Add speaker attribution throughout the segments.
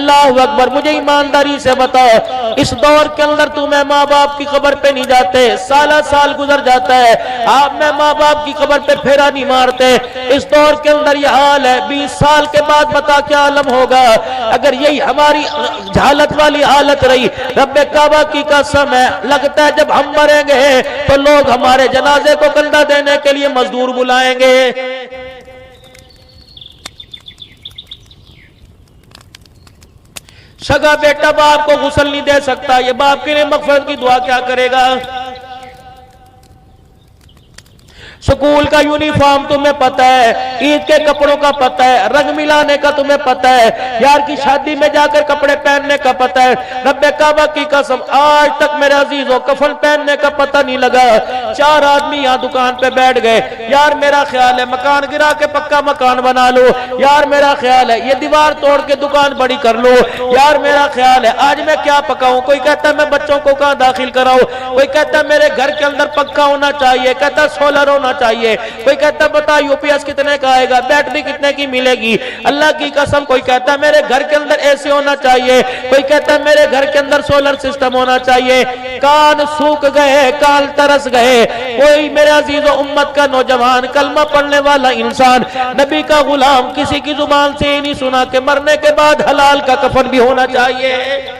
Speaker 1: अल्लाह अकबर, मुझे ईमानदारी से बताओ, इस दौर के अंदर तुम्हें माँ बाप की कब्र पे नहीं जाते, साला साल गुजर जाता है, आप में माँ बाप की कब्र पे फेरा नहीं मारते। इस दौर के अंदर यह हाल है, 20 साल के बाद बता क्या आलम होगा। अगर यही हमारी जहालत वाली हालत रही, रब्बे काबा की कसम है, लगता है जब हम मरेंगे तो लोग हमारे जनाजे को कंधा देने के लिए मजदूर बुलाएंगे। सगा बेटा बाप को गुस्ल नहीं दे सकता, ये बाप के लिए मगफिरत की दुआ क्या करेगा। स्कूल का यूनिफॉर्म तुम्हें पता है, ईद के कपड़ों का पता है, रंग मिलाने का तुम्हें पता है, यार की शादी में जाकर कपड़े पहनने का पता है। रब्बे काबा की कसम, आज तक मेरे अजीजों कफन पहनने का पता नहीं लगा। 4 आदमी यहाँ दुकान पे बैठ गए, यार मेरा ख्याल है मकान गिरा के पक्का मकान बना लो, यार मेरा ख्याल है ये दीवार तोड़ के दुकान बड़ी कर लो, यार मेरा ख्याल है आज मैं क्या पकाऊं। कोई कहता है मैं बच्चों को कहाँ दाखिल कराऊं, कोई कहता है मेरे घर के अंदर पक्का होना चाहिए, कहता सोलर होना चाहिए, कोई कहता बता यूपीएस कितने का आएगा, बैटरी कितने की मिलेगी। अल्लाह की कसम, कोई कहता है मेरे घर के अंदर एसी होना चाहिए, कोई कहता है मेरे घर के अंदर सोलर सिस्टम होना चाहिए। कान सूख गए, कान तरस गए। कोई मेरे अजीजों उम्मत का नौजवान, कलमा पढ़ने वाला इंसान, नबी का गुलाम किसी की जुबान से ही नहीं सुना कि मरने के बाद हलाल का कफन भी होना चाहिए।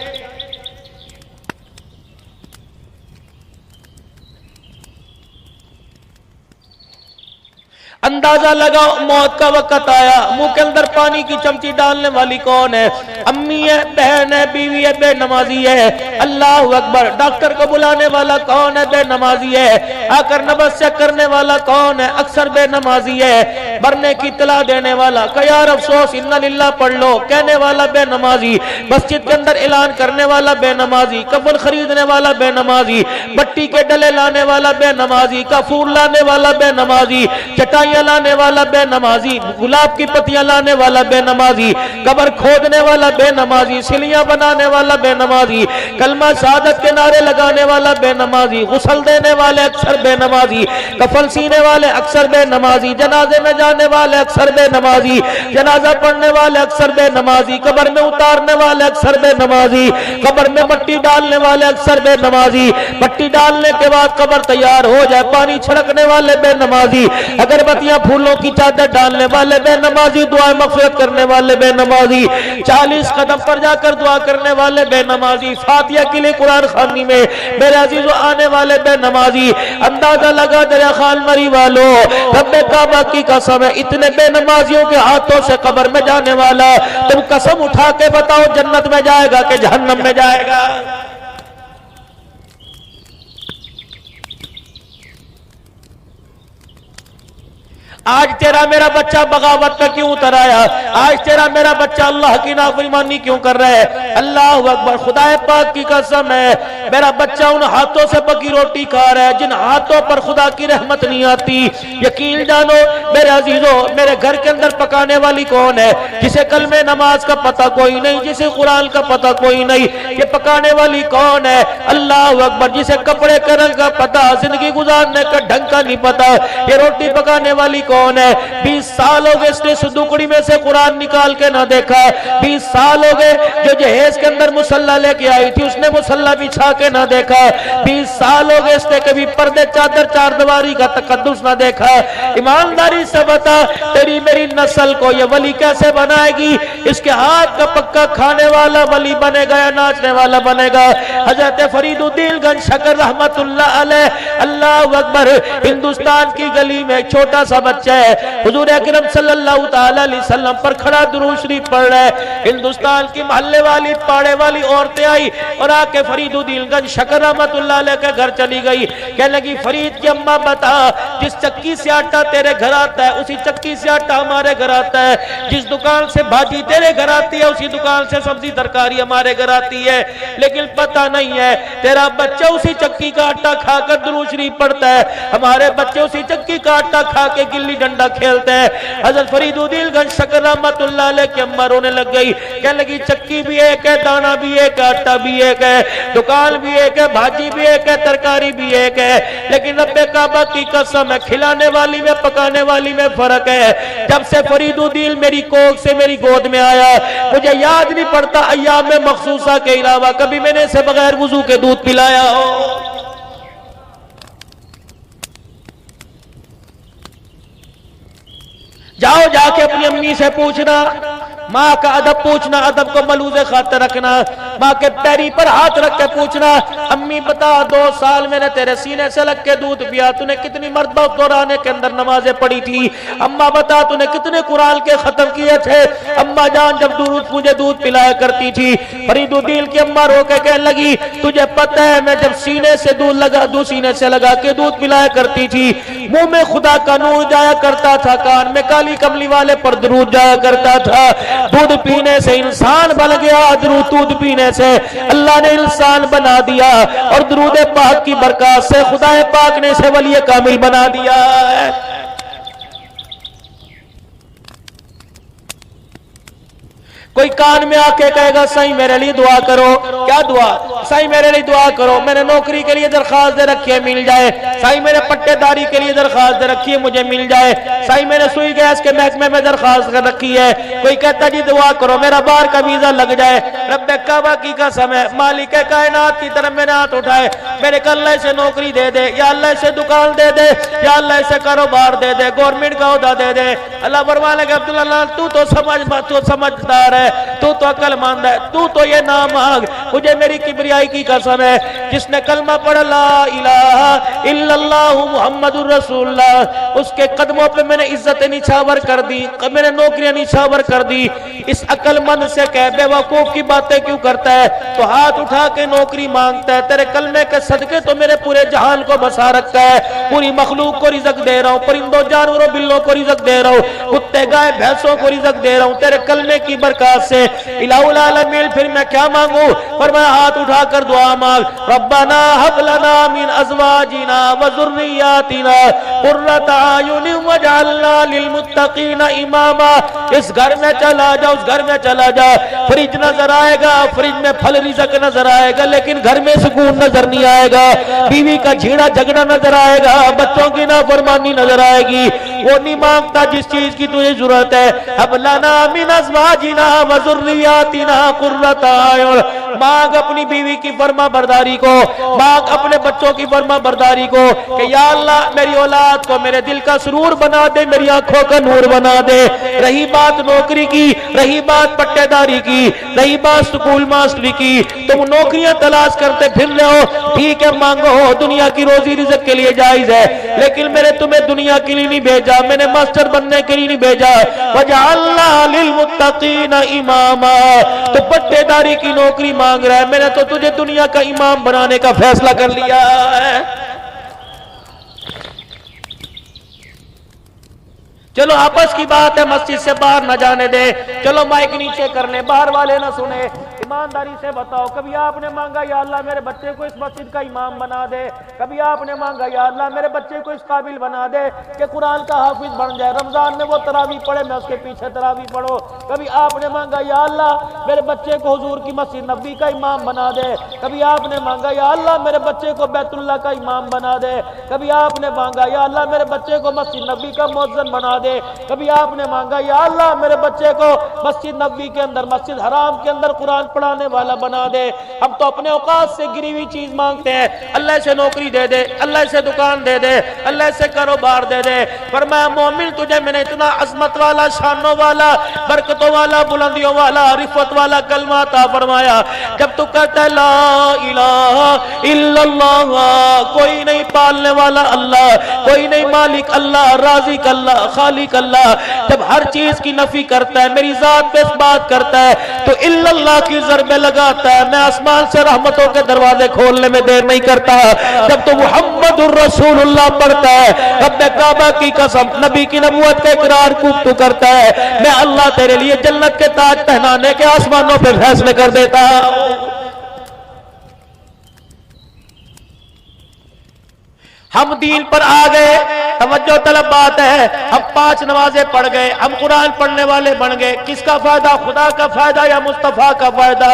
Speaker 1: अंदाजा लगाओ, मौत का वक्त आया, मुंह के अंदर पानी की चमची डालने वाली कौन है? अम्मी है, बहन है, बीवी है, बेनमाजी है। अल्लाह अकबर, डॉक्टर को बुलाने वाला कौन है? बेनमाजी है। आकर नबस्या करने वाला कौन है? अक्सर बेनमाजी है। मरने की इत्तला देने वाला, यार अफसोस इन्ना लिल्लाह पढ़ लो, कहने वाला बेनमाजी। मस्जिद के अंदर ऐलान करने वाला बेनमाजी। कफन खरीदने वाला बेनमाजी। मट्टी के डले लाने वाला बेनमाजी। कफूर लाने वाला बेनमाजी। चटाई लाने वाला बेनमाजी। गुलाब की पत्तियां लाने वाला बेनमाजी। कब्र खोदने वाला बेनमाजी। सिलियां बनाने वाला बेनमाजी। कलमा शहादत के नारे लगाने वाला बेनमाजी। गुस्ल देने वाले अक्सर बेनमाजी। कफन सीने वाले अक्सर बेनमाजी। जनाजे में जाने वाले अक्सर बेनमाजी। जनाजा पढ़ने वाले अक्सर बेनमाजी। कब्र में उतारने वाले अक्सर बेनमाजी। कब्र में मट्टी डालने वाले अक्सर बेनमाजी। मट्टी डालने के बाद कब्र तैयार हो जाए, पानी छिड़कने वाले बेनमाजी। अगर फूलों की चादर डालने वाले बेनमाजी। दुआ मगफिरत करने वाले बेनमाजी। 40 कदम पर जाकर दुआ करने वाले बेनमाजी। फातिहा के लिए कुरान खानी में मेरे अजीजों आने वाले बेनमाजी। अंदाजा लगा दरिया खान मरी वालों, रब्बे काबा की कसम है, इतने बेनमाजियों के हाथों से कब्र में जाने वाला, तुम कसम उठा के बताओ जन्नत में जाएगा कि जहन्नम में जाएगा? आज तेरा मेरा बच्चा बगावत पे क्यों उतर आया? आज तेरा मेरा बच्चा अल्लाह की नाफरमानी क्यों कर रहा है? अल्लाह अकबर, खुदाए पाक की कसम है, मेरा बच्चा उन हाथों से पकी रोटी खा रहा है जिन हाथों पर खुदा की रहमत नहीं आती। यकीन जानो मेरे अजीजों, मेरे घर के अंदर पकाने वाली कौन है? जिसे कलमे नमाज का पता कोई नहीं, जिसे कुरान का पता कोई नहीं, ये पकाने वाली कौन है? अल्लाह अकबर, जिसे कपड़े का रंग का पता, जिंदगी गुजारने का ढंग का नहीं पता, ये रोटी पकाने वाली कौन है? 20 साल हो गए इसने सुदुकड़ी में से कुरान निकाल के ना देखा। 20 साल हो गए जो जहेज के अंदर मुसल्ला लेके आई थी उसने मुसल्ला बिछा के ना देखा। 20 साल हो गए इसने कभी पर्दे चादर चारदीवारी का तकद्दुस ना देखा। ईमानदारी से बता, तेरी मेरी नस्ल को ये वली कैसे बनाएगी? इसके हाथ का पक्का खाने वाला वली बनेगा या नाचने वाला बनेगा? हजरत फरीदुद्दीन गंज शकर रहमतुल्लाह अलैह, अल्लाह अकबर, हिंदुस्तान की गली में एक छोटा सा बच्चा है, हुजूर अकरम सल्लल्लाहु ताला अलैहि वसल्लम पर खड़ा दुरूद शरीफ पढ़ रहा है। हिंदुस्तान की मोहल्ले वाली पाड़े वाली औरतें आई और आके फरीदुद्दीन गंज शकर रहमतुल्लाह अलैह के घर चली गई। कहने लगी, फरीद की अम्मा बता, जिस चक्की से आटा तेरे घर आता है उसी चक्की से आटा हमारे घर आता है, जिस दुकान से भाजी तेरे घर आती है उसी दुकान से सब्जी तरकारी हमारे घर आती है, लेकिन पता नहीं है तेरा बच्चा उसी चक्की का आटा खाकर दुरूद शरीफ पढ़ता है, हमारे बच्चे उसी चक्की का आटा खा के गिल्ली डंडा खेलते हैं। हजरत फरीदुद्दीन गंज शकर रहमतुल्लाह अलैह की अम्मा रोने लग गई। कहने लगी, चक्की भी एक है, दाना भी एक है, आटा भी एक है, दुकान भी एक है, भाजी भी एक है, तरकारी भी एक है, लेकिन रब्बे काबा की कसम है, खिलाने वाली में पकाने वाली में फर्क है। जब से फरीदुद्दीन मेरी कोख से मेरी गोद में आया, मुझे याद नहीं पड़ता अय्याम में मखसूसा के अलावा कभी मैंने इसे बगैर वुजू के दूध पिलाया हो। जाओ जाके अपनी अम्मी से पूछना, माँ का अदब पूछना, अदब को मलूज़े खातिर रखना। माँ के पैरी पर हाथ रख के पूछना, अम्मी बता 2 साल मैंने तेरे सीने से लग के दूध पिया, तूने कितनी मरतबा दौराने के अंदर नमाजें पढ़ी थी। अम्मा बता तूने कितने कुरान के खत्म किए थे। अम्मा जान जब मुझे दूध पिलाया करती थी। फरीदुद्दीन की अम्मा रो के कहने लगी, तुझे पता है मैं जब सीने से सीने से लगा के दूध पिलाया करती थी, मुंह में खुदा का नूर जाया करता था, कान में काली कमली वाले पर दरूद जाया करता था। दूध पीने से इंसान बन गया, दूध पीने से अल्लाह ने इंसान बना दिया, और दरूद पाक की बरकत से खुदा पाक ने इसे वली कामिल बना दिया है। कोई कान में आके कहेगा साईं मेरे लिए दुआ करो, क्या दुआ? साईं मेरे लिए दुआ करो, मैंने नौकरी के लिए दरखास्त दे रखी है मिल जाए। साईं मैंने पट्टेदारी के लिए दरखास्त दे रखी है मुझे मिल जाए। साईं मैंने सुई गैस के महकमे में दरखास्त कर रखी है। कोई कहता जी दुआ करो मेरा बाहर का वीजा लग जाए। रब्बे काबा की कसम है, मालिक कायनात की तरफ मैंने हाथ उठाए, मेरे को अल्लाह से नौकरी दे दे, या अल्लाह से दुकान दे दे, या अल्लाह से कारोबार दे दे, गवर्नमेंट का ओहदा दे दे। अल्लाह फरमाने लगे अब्दुल्लाह तू तो समझदार है, तू तो अक्लमंद है, तू तो ये ना मांग। मुझे मेरी किबरियाई की कसम है, जिसने कलमा पढ़ा ला इलाहा इल्लल्लाह मुहम्मदुर रसूलुल्लाह, उसके कदमों पे मैंने इज्जत निछावर कर दी, मैंने नौकरियां निछावर कर दी। इस अक्लमंद से कह बेवकूफ की बातें क्यों करता है, तो हाथ उठा के नौकरी मांगता है। तेरे कलमे के सदके तो मेरे पूरे जहान को बसा रखा है, पूरी मखलूक को रिज़्क दे रहा हूँ, परिंदों जानवरों बिल्लों को रिज़्क दे रहा हूँ, कुत्ते गाय भैंसों को रिज़्क दे रहा हूँ तेरे कलमे की बरकत से। इलाहुल आलमीन फिर मैं क्या मांगू? फरमाया हाथ उठाकर दुआ मांग, रब्बना हब लना मिन अज़वाजिना व ज़ुर्रिय्यातिना कुर्रता अयुन वजअलना लिलमुत्तकीना इमामा। इस घर में चला जा, उस घर में चला जा, फ्रिज नजर आएगा, फ्रिज में फल रिज़्क नजर आएगा, लेकिन घर में सुकून नजर नहीं आएगा। बीवी का झीड़ा झगड़ा नजर आएगा, बच्चों की नाफरमानी नजर आएगी। वो नहीं मांगता जिस चीज की तुझे जरूरत है। हब लना मिन अज़वाजिना व ज़ुर्रिय्यातिना कुर्रता अयुन, मांग अपनी बीवी की फरमा बरदारी को, मांग अपने बच्चों की फरमा बरदारी को कि या अल्लाह मेरी औलाद को मेरे दिल का सुरूर बना दे, मेरी आंखों का नूर बना दे। रही बात नौकरी की, रही बात पट्टेदारी की, रही बात स्कूल मास्टरी की, तुम नौकरियां तलाश करते फिर रहे हो, ठीक है मांगो, दुनिया की रोजी रिज़्क के लिए जायज है, लेकिन मैंने तुम्हें दुनिया के लिए नहीं भेजा, मैंने मास्टर बनने के लिए नहीं भेजा। वजअलना लिलमुत्तकीना इमामा, तो पट्टेदारी की नौकरी मांग रहा है, मैंने तो तुझे दुनिया का इमाम बनाने का फैसला कर लिया है। चलो आपस की बात है, मस्जिद से बाहर न जाने दे, चलो माइक नीचे कर ले, बाहर वाले ना सुने। ईमानदारी से बताओ, कभी आपने मांगा या अल्लाह मेरे बच्चे को इस मस्जिद का इमाम बना दे? कभी आपने मांगा या अल्लाह मेरे बच्चे को इस काबिल बना दे कि कुरान का हाफिज बन जाए, रमजान में वो तरावी पढ़े, मैं उसके पीछे तरावी पढ़ो? कभी आपने मांगा या अल्लाह मेरे बच्चे को हुजूर की मस्जिद नबी का इमाम बना दे? कभी आपने मांगा या अल्लाह मेरे बच्चे को बैतुल्लाह का इमाम बना दे? कभी आपने मांगा या अल्लाह मेरे बच्चे को मस्जिद नबी का मुअज्जिन बना दे? कभी आपने मांगा या अल्लाह मेरे बच्चे को मस्जिद नबी के अंदर, मस्जिद हराम के अंदर कुरान पढ़ाने वाला बना दे? हम तो अपने औकात से गिरी हुई चीज मांगते हैं, अल्लाह से नौकरी दे दे, अल्लाह से दुकान दे दे, अल्लाह से कारोबार दे दे। फरमाया मोमिन तुझे मैंने इतना अजमत वाला, शानों वाला, बरकतों वाला, बुलंदियों वाला, रिफत वाला कलमा अता फरमाया, जब तू कहता है ला इलाहा इल्लल्लाह, कोई नहीं पालने वाला अल्लाह, कोई नहीं मालिक अल्लाह, राज़िक अल्लाह, खालिक अल्लाह, जब हर चीज की नफी करता है, मेरी जात पे इस बात करता है, तो इल्लल्लाह की ज़रबे लगाता है, मैं आसमान से रहमतों के दरवाजे खोलने में देर नहीं करता। जब तो मुहम्मदुर रसूलुल्लाह पढ़ता है, रब्बे काबा की कसम, नबी की नबूवत का इकरार खूब तू करता है, मैं अल्लाह तेरे लिए जन्नत के ताज पहनाने के आसमानों पे फैसले कर देता। हम दीन पर आ गए, तवज्जो तलब बात है, हम 5 नमाजें पढ़ गए, हम कुरान पढ़ने वाले बन गए, किसका फायदा? खुदा का फायदा या मुस्तफा का फायदा?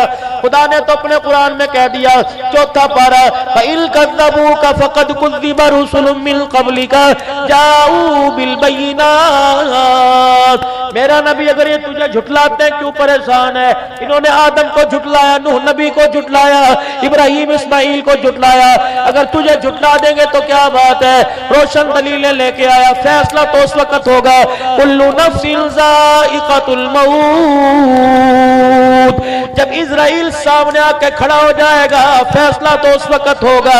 Speaker 1: खुदा ने तो अपने कुरान में कह दिया, चौथा पारा, फ़इल कज़्ज़बूका फ़क़द कुज़्ज़िब रुसुलुम मिन क़ब्लिका जाऊ बिल बय्यिनात। मेरा नबी अगर ये तुझे झुटलाते हैं क्यों परेशान है? इन्होंने आदम को झुटलाया, नूह नबी को झुटलाया, इब्राहिम इस्माइल को झुटलाया, अगर तुझे झुटला देंगे तो क्या बात है? रोशन दलीलें लेके आया, फैसला तो उस वक्त होगा, कुल्लु नफ्सिन ज़ाइक़तुल मौत। जब इज़राइल सामने आके खड़ा हो जाएगा, फैसला तो उस वक्त होगा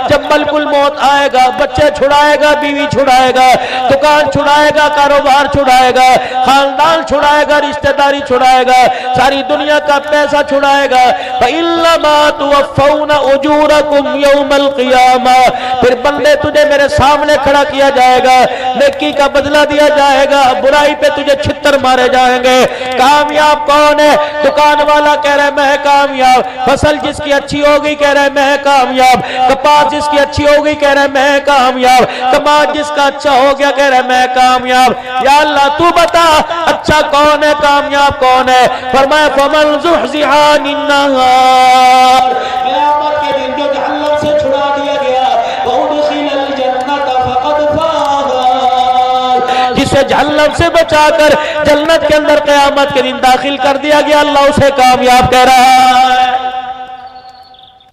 Speaker 1: जब मलकुल मौत आएगा, बच्चे छुड़ाएगा, बीवी छुड़ाएगा, दुकान छुड़ाएगा, कारोबार छुड़ाएगा, खानदान छुड़ाएगा, रिश्तेदारी छुड़ाएगा, सारी दुनिया का पैसा छुड़ाएगा। फ़इन्नमा तुवफ़्फ़ौना उजूरकुम यौमल क़ियामा। फिर बंदे तुझे मेरे सामने खड़ा किया जाएगा, नेकी का बदला दिया जाएगा, बुराई पे तुझे छित्तर मारे जाएंगे। कामयाब कौन है? दुकान वाला कह रहा है मैं कामयाब, फसल जिसकी अच्छी हो गई कह रहा है मैं कामयाब, कपास जिसकी अच्छी हो गई कह रहा है मैं कामयाब, कमाज जिसका अच्छा हो गया कह रहा है मैं कामयाब। या अल्लाह तू बता अच्छा कौन है, कामयाब कौन है? फरमाया फमन ज़ुहज़िहा अनिन नार, क़यामत के दिन जो जहन्नम से छुड़ा दिया गया, व उदख़िलल जन्नत फ़क़द फ़ाज़। जिसे जहन्नम से बचाकर जन्नत के अंदर क़यामत के दिन दाखिल कर दिया गया, अल्लाह उसे कामयाब कह रहा है।